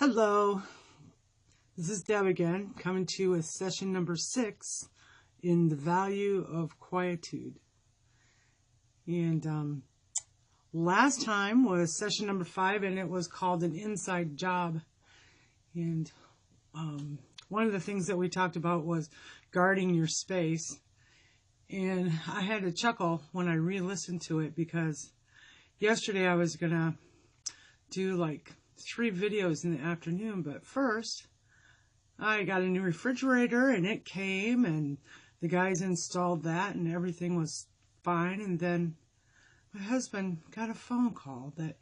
Hello, this is Deb again, coming to you with session number 6 in the Value of Quietude. And last time was session number 5, and it was called an inside job. And one of the things that we talked about was guarding your space. And I had to chuckle when I re-listened to it because yesterday I was going to do like 3 videos in the afternoon, but first I got a new refrigerator and it came and the guys installed that and everything was fine. And then my husband got a phone call that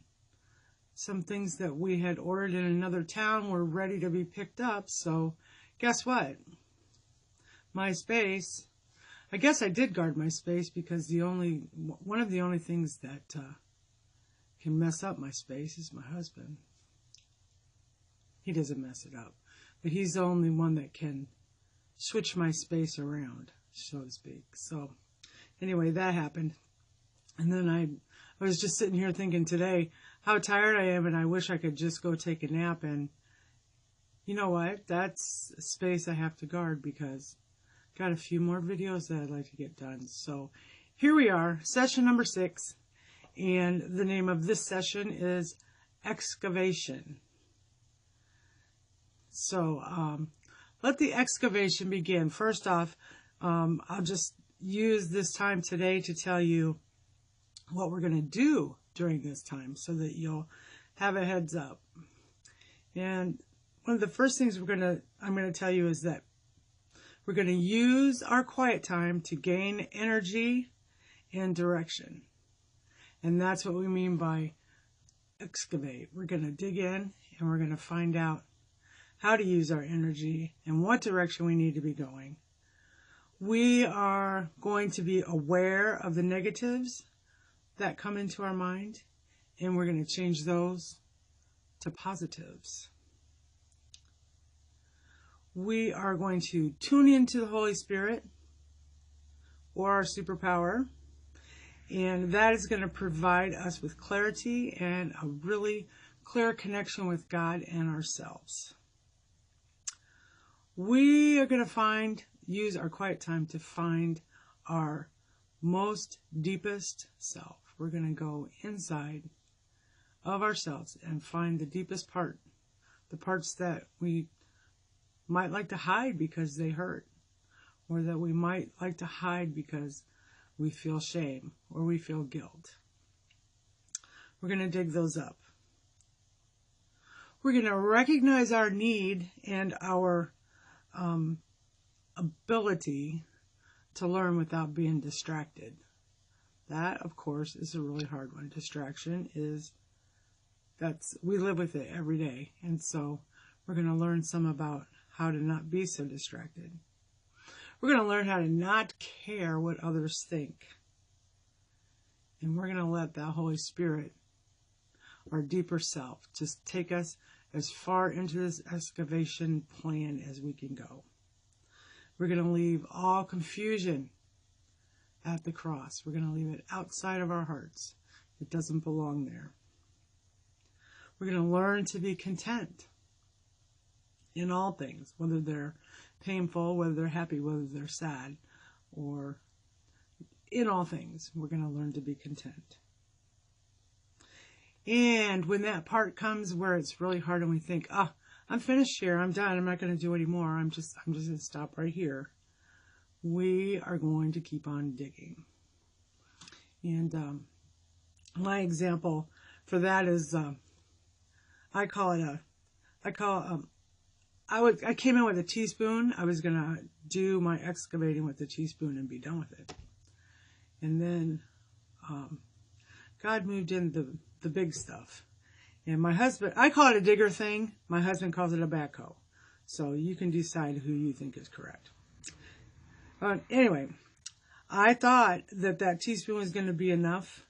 some things that we had ordered in another town were ready to be picked up. So guess what? My space, I guess I did guard my space because one of the only things that can mess up my space is my husband. He doesn't mess it up, but he's the only one that can switch my space around, so to speak. So anyway, that happened. And then I was just sitting here thinking today how tired I am, and I wish I could just go take a nap. And you know what? That's a space I have to guard because I've got a few more videos that I'd like to get done. So here we are, session number 6. And the name of this session is Excavation. So let the excavation begin. First off, I'll just use this time today to tell you what we're going to do during this time so that you'll have a heads up. And one of the first things I'm going to tell you is that we're going to use our quiet time to gain energy and direction. And that's what we mean by excavate. We're going to dig in and we're going to find out how to use our energy and what direction we need to be going. We are going to be aware of the negatives that come into our mind, and we're going to change those to positives. We are going to tune into the Holy Spirit or our superpower, and that is going to provide us with clarity and a really clear connection with God and ourselves. We are going to use our quiet time to find our most deepest self. We're going to go inside of ourselves and find the deepest part, the parts that we might like to hide because they hurt, or that we might like to hide because we feel shame or we feel guilt. We're going to dig those up. We're going to recognize our need and our ability to learn without being distracted. That, of course, is a really hard one. Distraction we live with it every day. And so we're going to learn some about how to not be so distracted. We're going to learn how to not care what others think. And we're going to let that Holy Spirit, our deeper self, just take us as far into this excavation plan as we can go. We're going to leave all confusion at the cross. We're going to leave it outside of our hearts. It doesn't belong there. We're going to learn to be content in all things, whether they're painful, whether they're happy, whether they're sad, or in all things, we're going to learn to be content. And when that part comes where it's really hard and we think, I'm finished here, I'm done, I'm not going to do any more, I'm just going to stop right here, we are going to keep on digging. And my example for that is, I came in with a teaspoon. I was going to do my excavating with the teaspoon and be done with it. And then God moved in the big stuff. And my husband, I call it a digger thing. My husband calls it a backhoe. So you can decide who you think is correct. Anyway, I thought that teaspoon was going to be enough.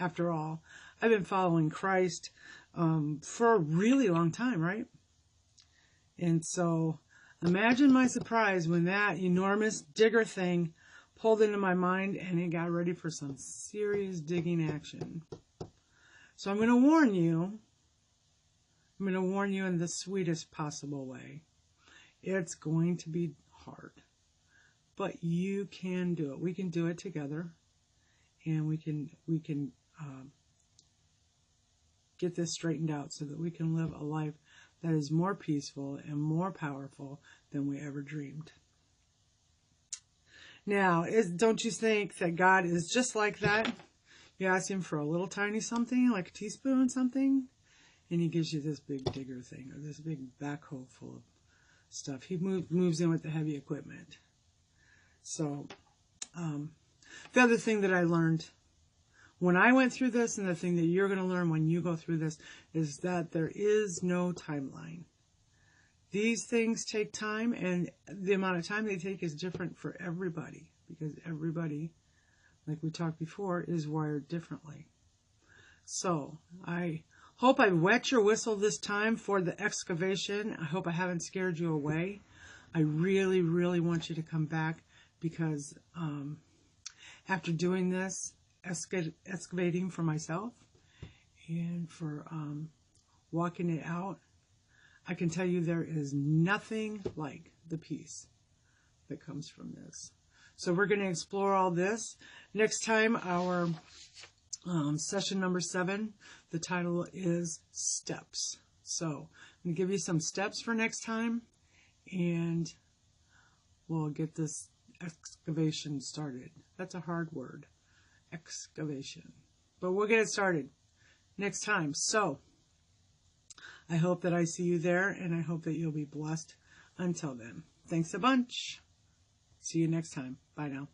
After all, I've been following Christ for a really long time, right? And so imagine my surprise when that enormous digger thing pulled into my mind and it got ready for some serious digging action. So I'm going to warn you I'm going to warn you in the sweetest possible way. It's going to be hard, but you can do it. We can do it together, and we can get this straightened out so that we can live a life that is more peaceful and more powerful than we ever dreamed. Now, don't you think that God is just like that? You ask him for a little tiny something, like a teaspoon something, and he gives you this big digger thing, or this big backhoe full of stuff. He moves in with the heavy equipment. So, the other thing that I learned when I went through this, and the thing that you're going to learn when you go through this, is that there is no timeline. These things take time, and the amount of time they take is different for everybody, because everybody, like we talked before, is wired differently. So, I hope I wet your whistle this time for the excavation. I hope I haven't scared you away. I really, really want you to come back, because after doing this, excavating for myself and for walking it out, I can tell you there is nothing like the peace that comes from this. So we're going to explore all this. Next time, our session number 7, the title is Steps. So I'm going to give you some steps for next time, and we'll get this excavation started. That's a hard word, excavation. But we'll get it started next time. So I hope that I see you there, and I hope that you'll be blessed. Until then, thanks a bunch. See you next time. Bye now.